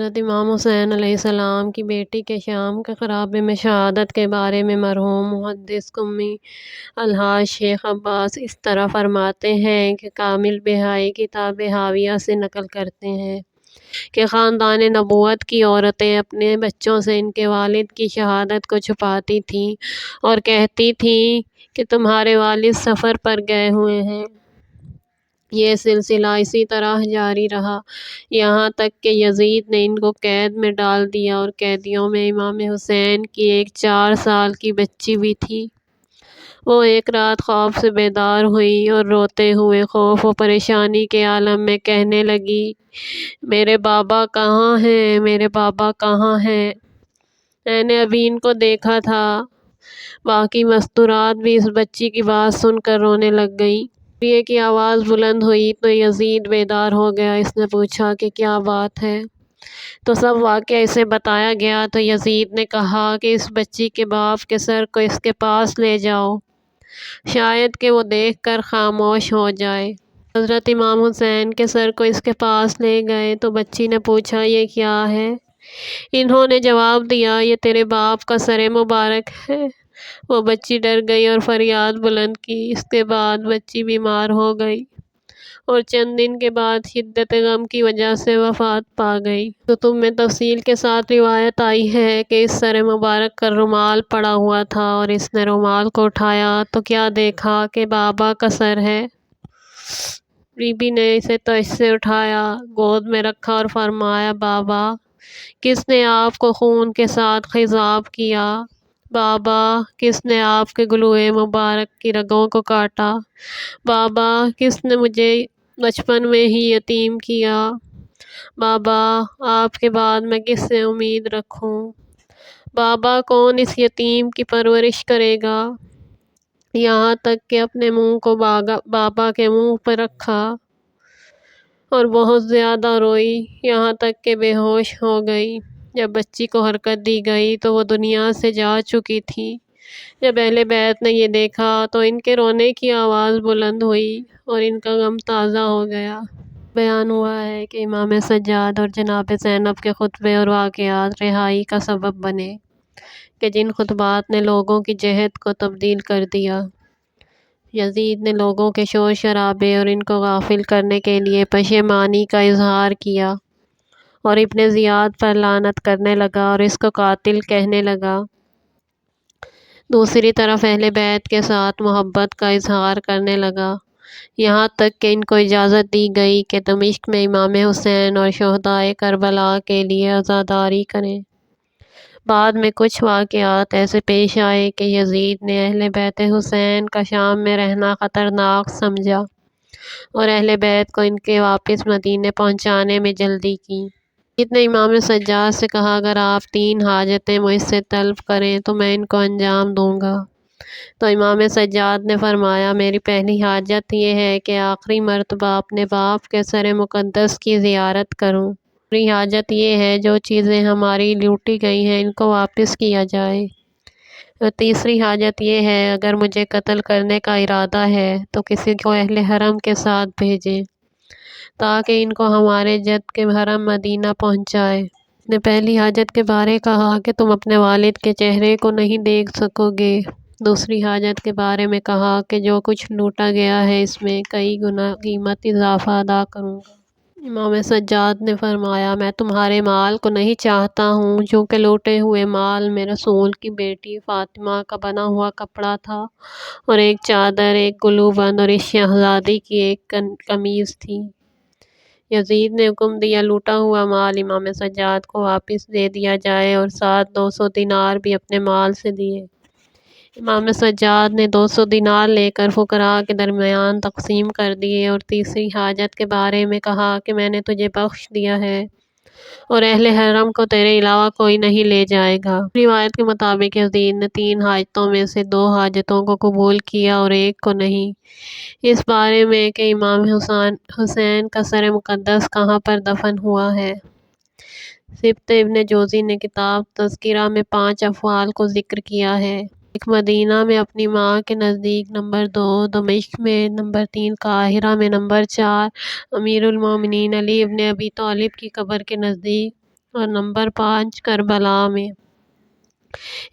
حضرت امام حسین علیہ السلام کی بیٹی کے شام کے خرابے میں شہادت کے بارے میں مرحوم محدث قمی الحاج شیخ عباس اس طرح فرماتے ہیں کہ کامل بہائی کتاب حاویہ سے نقل کرتے ہیں کہ خاندان نبوت کی عورتیں اپنے بچوں سے ان کے والد کی شہادت کو چھپاتی تھیں اور کہتی تھیں کہ تمہارے والد سفر پر گئے ہوئے ہیں۔ یہ سلسلہ اسی طرح جاری رہا یہاں تک کہ یزید نے ان کو قید میں ڈال دیا اور قیدیوں میں امام حسین کی ایک 4 سال کی بچی بھی تھی۔ وہ ایک رات خواب سے بیدار ہوئی اور روتے ہوئے خوف و پریشانی کے عالم میں کہنے لگی، میرے بابا کہاں ہیں؟ میرے بابا کہاں ہیں؟ میں نے ابھی ان کو دیکھا تھا۔ باقی مستورات بھی اس بچی کی بات سن کر رونے لگ گئیں۔ یہ کی آواز بلند ہوئی تو یزید بیدار ہو گیا۔ اس نے پوچھا کہ کیا بات ہے؟ تو سب واقعہ اسے بتایا گیا تو یزید نے کہا کہ اس بچی کے باپ کے سر کو اس کے پاس لے جاؤ، شاید کہ وہ دیکھ کر خاموش ہو جائے۔ حضرت امام حسین کے سر کو اس کے پاس لے گئے تو بچی نے پوچھا، یہ کیا ہے؟ انہوں نے جواب دیا، یہ تیرے باپ کا سر مبارک ہے۔ وہ بچی ڈر گئی اور فریاد بلند کی۔ اس کے بعد بچی بیمار ہو گئی اور چند دن کے بعد شدت غم کی وجہ سے وفات پا گئی۔ کتب میں تفصیل کے ساتھ روایت آئی ہے کہ اس سر مبارک کا رومال پڑا ہوا تھا اور اس نے رومال کو اٹھایا تو کیا دیکھا کہ بابا کا سر ہے۔ بی بی نے اسے تج سے اٹھایا، گود میں رکھا اور فرمایا، بابا، کس نے آپ کو خون کے ساتھ خضاب کیا؟ بابا، کس نے آپ کے گلوئے مبارک کی رگوں کو کاٹا؟ بابا، کس نے مجھے بچپن میں ہی یتیم کیا؟ بابا، آپ کے بعد میں کس سے امید رکھوں؟ بابا، کون اس یتیم کی پرورش کرے گا؟ یہاں تک کہ اپنے منہ کو بابا کے منہ پر رکھا اور بہت زیادہ روئی، یہاں تک کہ بے ہوش ہو گئی۔ جب بچی کو حرکت دی گئی تو وہ دنیا سے جا چکی تھی۔ جب اہل بیت نے یہ دیکھا تو ان کے رونے کی آواز بلند ہوئی اور ان کا غم تازہ ہو گیا۔ بیان ہوا ہے کہ امام سجاد اور جناب زینب کے خطبے اور واقعات رہائی کا سبب بنے کہ جن خطبات نے لوگوں کی جہت کو تبدیل کر دیا۔ یزید نے لوگوں کے شور شرابے اور ان کو غافل کرنے کے لیے پشیمانی کا اظہار کیا اور ابن زیاد پر لعنت کرنے لگا اور اس کو قاتل کہنے لگا۔ دوسری طرف اہل بیت کے ساتھ محبت کا اظہار کرنے لگا، یہاں تک کہ ان کو اجازت دی گئی کہ دمشق میں امام حسین اور شہدائے کربلا کے لیے عزاداری کریں۔ بعد میں کچھ واقعات ایسے پیش آئے کہ یزید نے اہل بیت حسین کا شام میں رہنا خطرناک سمجھا اور اہل بیت کو ان کے واپس مدینے پہنچانے میں جلدی کی۔ یزید نے امام سجاد سے کہا، اگر آپ 3 حاجتیں مجھ سے طلب کریں تو میں ان کو انجام دوں گا۔ تو امام سجاد نے فرمایا، میری پہلی حاجت یہ ہے کہ آخری مرتبہ اپنے باپ کے سر مقدس کی زیارت کروں۔ دوسری حاجت یہ ہے جو چیزیں ہماری لوٹی گئی ہیں ان کو واپس کیا جائے۔ اور تیسری حاجت یہ ہے، اگر مجھے قتل کرنے کا ارادہ ہے تو کسی کو اہل حرم کے ساتھ بھیجیں تاکہ ان کو ہمارے جد کے حرم مدینہ پہنچائے۔ اس نے پہلی حاجت کے بارے کہا کہ تم اپنے والد کے چہرے کو نہیں دیکھ سکو گے۔ دوسری حاجت کے بارے میں کہا کہ جو کچھ لوٹا گیا ہے اس میں کئی گنا قیمت اضافہ ادا کروں گا۔ امام سجاد نے فرمایا، میں تمہارے مال کو نہیں چاہتا ہوں، چونکہ لوٹے ہوئے مال میں رسول کی بیٹی فاطمہ کا بنا ہوا کپڑا تھا اور ایک چادر، ایک گلو بند اور اس شہزادی کی ایک قمیض تھی۔ یزید نے حکم دیا، لوٹا ہوا مال امام سجاد کو واپس دے دیا جائے اور ساتھ 200 دینار بھی اپنے مال سے دیے۔ امام سجاد نے 200 دینار لے کر فقراء کے درمیان تقسیم کر دیے اور تیسری حاجت کے بارے میں کہا کہ میں نے تجھے بخش دیا ہے اور اہل حرم کو تیرے علاوہ کوئی نہیں لے جائے گا۔ روایت کے مطابق یزید نے 3 حاجتوں میں سے 2 حاجتوں کو قبول کیا اور ایک کو نہیں، اس بارے میں کہ امام حسین کا سر مقدس کہاں پر دفن ہوا ہے۔ سبط ابن جوزی نے کتاب تذکرہ میں 5 افعال کو ذکر کیا ہے: 1 مدینہ میں اپنی ماں کے نزدیک، نمبر 2 دمشق میں، نمبر 3 قاہرہ میں، نمبر 4 امیر المومنین علی ابن ابی طالب کی قبر کے نزدیک اور نمبر 5 کربلا میں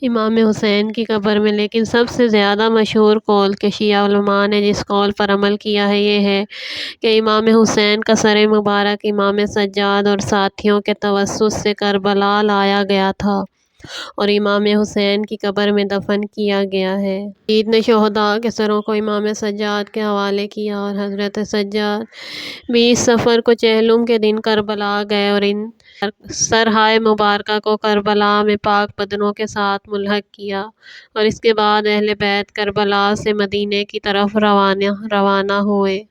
امام حسین کی قبر میں۔ لیکن سب سے زیادہ مشہور قول کہ شیعہ علماء نے جس قول پر عمل کیا ہے یہ ہے کہ امام حسین کا سر مبارک امام سجاد اور ساتھیوں کے توسط سے کربلا لایا گیا تھا اور امام حسین کی قبر میں دفن کیا گیا ہے۔ یزید نے شہداء کے سروں کو امام سجاد کے حوالے کیا اور حضرت سجاد 20 صفر کو چہلم کے دن کربلا گئے اور ان سرہائے مبارکہ کو کربلا میں پاک بدنوں کے ساتھ ملحق کیا اور اس کے بعد اہل بیت کربلا سے مدینے کی طرف روانہ ہوئے۔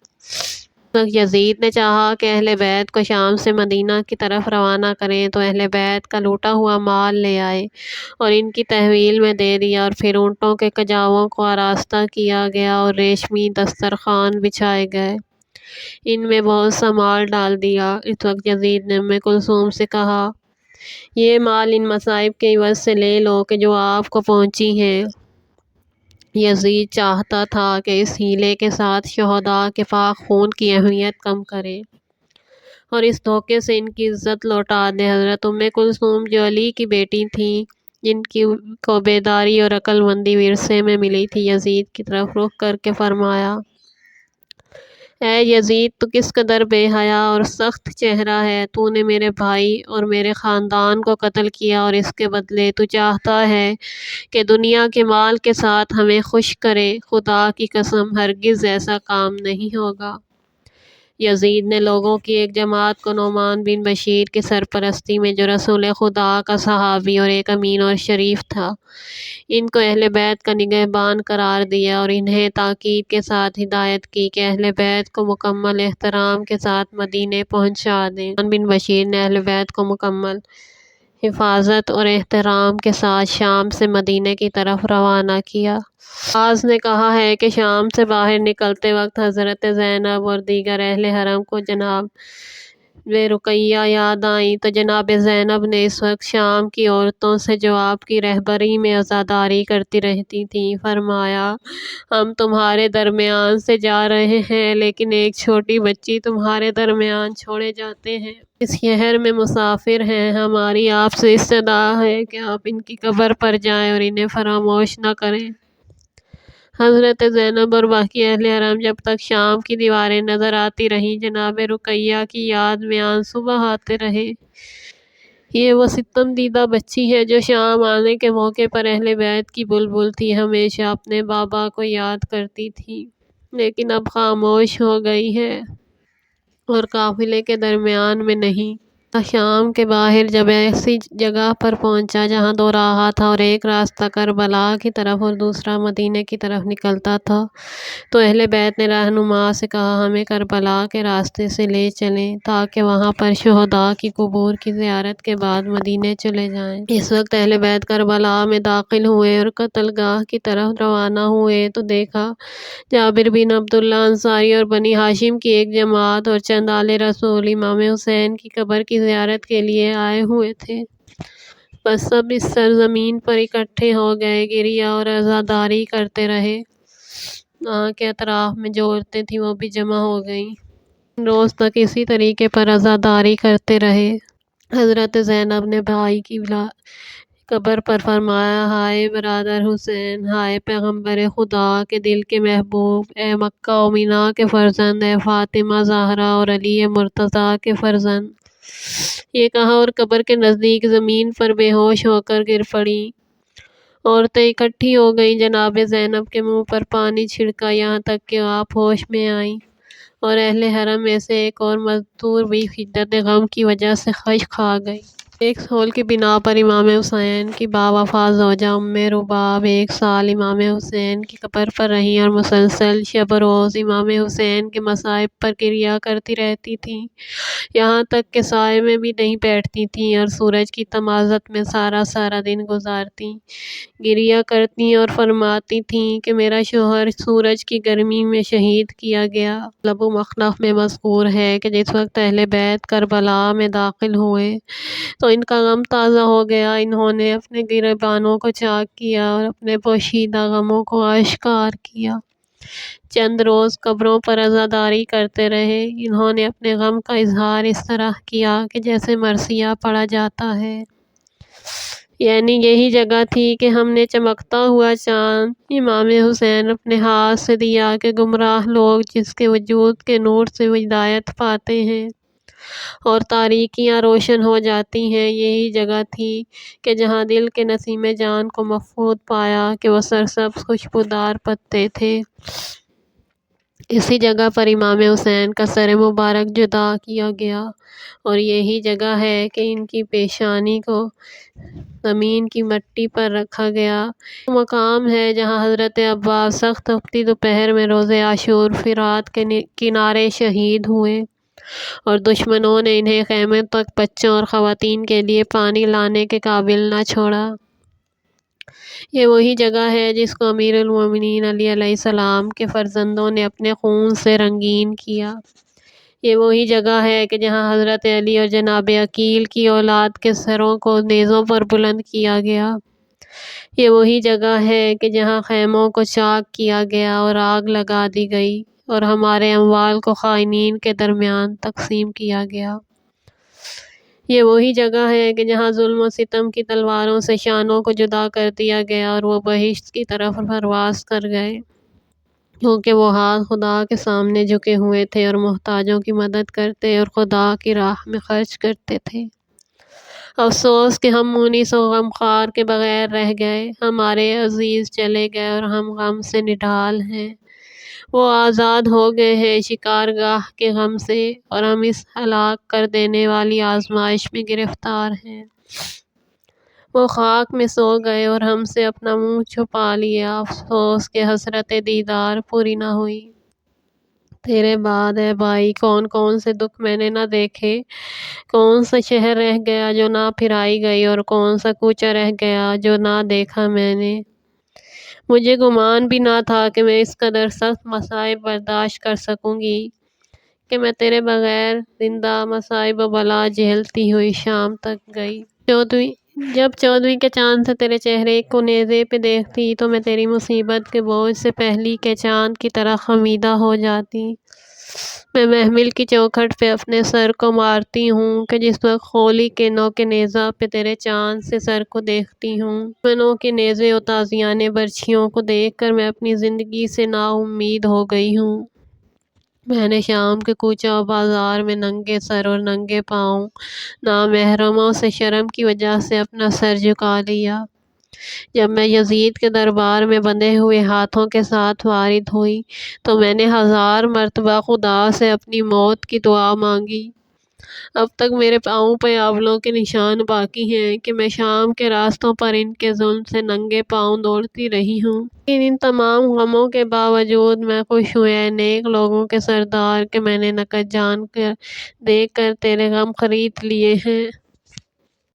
یزید نے چاہا کہ اہل بیت کو شام سے مدینہ کی طرف روانہ کریں تو اہل بیت کا لوٹا ہوا مال لے آئے اور ان کی تحویل میں دے دیا، اور پھر اونٹوں کے کجاووں کو آراستہ کیا گیا اور ریشمی دسترخوان بچھائے گئے، ان میں بہت سا مال ڈال دیا۔ اس وقت یزید نے ام کلثوم سے کہا، یہ مال ان مصائب کے عوض سے لے لو کہ جو آپ کو پہنچی ہیں۔ یزید چاہتا تھا کہ اس حیلے کے ساتھ شہداء کے پاک خون کی اہمیت کم کرے اور اس دھوکے سے ان کی عزت لوٹا دے۔ حضرت ام کلثوم جو علی کی بیٹی تھیں، جن کو بیداری اور عقل مندی ورثے میں ملی تھی، یزید کی طرف رخ کر کے فرمایا، اے یزید، تو کس قدر بے حیا اور سخت چہرہ ہے، تو نے میرے بھائی اور میرے خاندان کو قتل کیا اور اس کے بدلے تو چاہتا ہے کہ دنیا کے مال کے ساتھ ہمیں خوش کرے۔ خدا کی قسم ہرگز ایسا کام نہیں ہوگا۔ یزید نے لوگوں کی ایک جماعت کو نعمان بن بشیر کی سرپرستی میں، جو رسول خدا کا صحابی اور ایک امین اور شریف تھا، ان کو اہل بیت کا نگہبان قرار دیا اور انہیں تاکید کے ساتھ ہدایت کی کہ اہل بیت کو مکمل احترام کے ساتھ مدینے پہنچا دیں۔ نعمان بن بشیر نے اہل بیت کو مکمل حفاظت اور احترام کے ساتھ شام سے مدینے کی طرف روانہ کیا۔ بعض نے کہا ہے کہ شام سے باہر نکلتے وقت حضرت زینب اور دیگر اہل حرم کو جناب رقیہ یاد آئیں تو جناب زینب نے اس وقت شام کی عورتوں سے، جو آپ کی رہبری میں عزاداری کرتی رہتی تھیں، فرمایا، ہم تمہارے درمیان سے جا رہے ہیں لیکن ایک چھوٹی بچی تمہارے درمیان چھوڑے جاتے ہیں، اس شہر میں مسافر ہیں، ہماری آپ سے استدعا ہے کہ آپ ان کی قبر پر جائیں اور انہیں فراموش نہ کریں۔ حضرت زینب اور باقی اہل حرم جب تک شام کی دیواریں نظر آتی رہیں، جناب رقیہ کی یاد میں آنسو بہاتے رہے۔ یہ وہ ستم دیدہ بچی ہے جو شام آنے کے موقع پر اہل بیت کی بلبل تھی، ہمیشہ اپنے بابا کو یاد کرتی تھی لیکن اب خاموش ہو گئی ہے اور قافلے کے درمیان میں نہیں۔ شام کے باہر جب ایسی جگہ پر پہنچا جہاں دو راہ تھا اور ایک راستہ کربلا کی طرف اور دوسرا مدینے کی طرف نکلتا تھا، تو اہل بیت نے رہنما سے کہا، ہمیں کربلا کے راستے سے لے چلیں تاکہ وہاں پر شہداء کی قبور کی زیارت کے بعد مدینے چلے جائیں۔ اس وقت اہل بیت کربلا میں داخل ہوئے اور قتل گاہ کی طرف روانہ ہوئے تو دیکھا جابر بن عبداللہ انصاری اور بنی ہاشم کی ایک جماعت اور چند آل رسول امام حسین کی قبر کی زیارت کے لیے آئے ہوئے تھے۔ بس سب اس سرزمین پر اکٹھے ہو گئے، گریہ اور عزاداری کرتے رہے۔ وہاں کے اطراف میں جو عورتیں تھیں وہ بھی جمع ہو گئیں۔ روز تک اسی طریقے پر عزاداری کرتے رہے۔ حضرت زینب نے بھائی کی قبر پر فرمایا، ہائے برادر حسین، ہائے پیغمبر خدا کے دل کے محبوب، اے مکہ و مدینہ کے فرزند، اے فاطمہ زہرا اور علی مرتضیٰ کے فرزند۔ یہ کہا اور قبر کے نزدیک زمین پر بے ہوش ہو کر گر پڑیں۔ عورتیں اکٹھی ہو گئیں، جناب زینب کے منہ پر پانی چھڑکا یہاں تک کہ آپ ہوش میں آئیں، اور اہل حرم میں سے ایک اور مزدور بھی شدت غم کی وجہ سے خشک کھا گئی۔ ایک سال کی بنا پر امام حسین کی باوفا زوجہ ام رباب 1 سال امام حسین کی قبر پر رہیں اور مسلسل شب و روز امام حسین کے مصائب پر گریہ کرتی رہتی تھیں، یہاں تک کہ سائے میں بھی نہیں بیٹھتی تھیں اور سورج کی تمازت میں سارا دن گزارتیں، گریہ کرتیں اور فرماتی تھیں کہ میرا شوہر سورج کی گرمی میں شہید کیا گیا۔ ابو مخنف میں مذکور ہے کہ جس وقت اہل بیت کربلا میں داخل ہوئے تو ان کا غم تازہ ہو گیا، انہوں نے اپنے گریبانوں کو چاک کیا اور اپنے پوشیدہ غموں کو آشکار کیا۔ چند روز قبروں پر عزاداری کرتے رہے۔ انہوں نے اپنے غم کا اظہار اس طرح کیا کہ جیسے مرثیہ پڑھا جاتا ہے، یعنی یہی جگہ تھی کہ ہم نے چمکتا ہوا چاند امام حسین اپنے ہاتھ سے دیا کہ گمراہ لوگ جس کے وجود کے نور سے ہدایت پاتے ہیں اور تاریکیاں روشن ہو جاتی ہیں، یہی جگہ تھی کہ جہاں دل کے نسیم جان کو محفوظ پایا کہ وہ سرسبز خوشبودار پتے تھے۔ اسی جگہ پر امام حسین کا سر مبارک جدا کیا گیا اور یہی جگہ ہے کہ ان کی پیشانی کو زمین کی مٹی پر رکھا گیا۔ وہ مقام ہے جہاں حضرت عباس سخت تپتی دوپہر میں روز عاشور فرات کے کنارے شہید ہوئے اور دشمنوں نے انہیں قیامت تک بچوں اور خواتین کے لیے پانی لانے کے قابل نہ چھوڑا۔ یہ وہی جگہ ہے جس کو امیر المومنین علی علیہ السلام کے فرزندوں نے اپنے خون سے رنگین کیا۔ یہ وہی جگہ ہے کہ جہاں حضرت علی اور جناب عقیل کی اولاد کے سروں کو نیزوں پر بلند کیا گیا۔ یہ وہی جگہ ہے کہ جہاں خیموں کو چاک کیا گیا اور آگ لگا دی گئی اور ہمارے اموال کو خائنین کے درمیان تقسیم کیا گیا۔ یہ وہی جگہ ہے کہ جہاں ظلم و ستم کی تلواروں سے شانوں کو جدا کر دیا گیا اور وہ بہشت کی طرف پرواز کر گئے، کیونکہ وہ ہاتھ خدا کے سامنے جھکے ہوئے تھے اور محتاجوں کی مدد کرتے اور خدا کی راہ میں خرچ کرتے تھے۔ افسوس کہ ہم مونس و غمخوار کے بغیر رہ گئے، ہمارے عزیز چلے گئے اور ہم غم سے نڈھال ہیں۔ وہ آزاد ہو گئے ہیں شکارگاہ کے غم سے اور ہم اس ہلاک کر دینے والی آزمائش میں گرفتار ہیں۔ وہ خاک میں سو گئے اور ہم سے اپنا منہ چھپا لیا، افسوس کہ حسرت دیدار پوری نہ ہوئی۔ تیرے بعد اے بھائی کون کون سے دکھ میں نے نہ دیکھے، کون سا شہر رہ گیا جو نہ پھرائی گئی اور کون سا کوچہ رہ گیا جو نہ دیکھا میں نے۔ مجھے گمان بھی نہ تھا کہ میں اس قدر سخت مصائب برداشت کر سکوں گی کہ میں تیرے بغیر زندہ مصائب و بلا جھیلتی ہوئی شام تک گئی۔ جب 14ویں کے چاند سے تیرے چہرے کو نیزے پہ دیکھتی تو میں تیری مصیبت کے بوجھ سے پہلی کے چاند کی طرح خمیدہ ہو جاتی۔ میں محمل کی چوکھٹ پہ اپنے سر کو مارتی ہوں کہ جس وقت خولی کے نوک نیزہ پہ تیرے چاند سے سر کو دیکھتی ہوں۔ دشمنوں کے نیزے و تازیانے برچھیوں کو دیکھ کر میں اپنی زندگی سے نا امید ہو گئی ہوں۔ میں نے شام کے کوچہ و بازار میں ننگے سر اور ننگے پاؤں نامحرموں سے شرم کی وجہ سے اپنا سر جھکا لیا۔ جب میں یزید کے دربار میں بندھے ہوئے ہاتھوں کے ساتھ وارد ہوئی تو میں نے 1000 مرتبہ خدا سے اپنی موت کی دعا مانگی۔ اب تک میرے پاؤں پہ آولوں کے نشان باقی ہیں کہ میں شام کے راستوں پر ان کے ظلم سے ننگے پاؤں دوڑتی رہی ہوں۔ لیکن ان تمام غموں کے باوجود میں خوش ہوں اے نیک لوگوں کے سردار کہ میں نے نقد جان کر دیکھ کر تیرے غم خرید لیے ہیں۔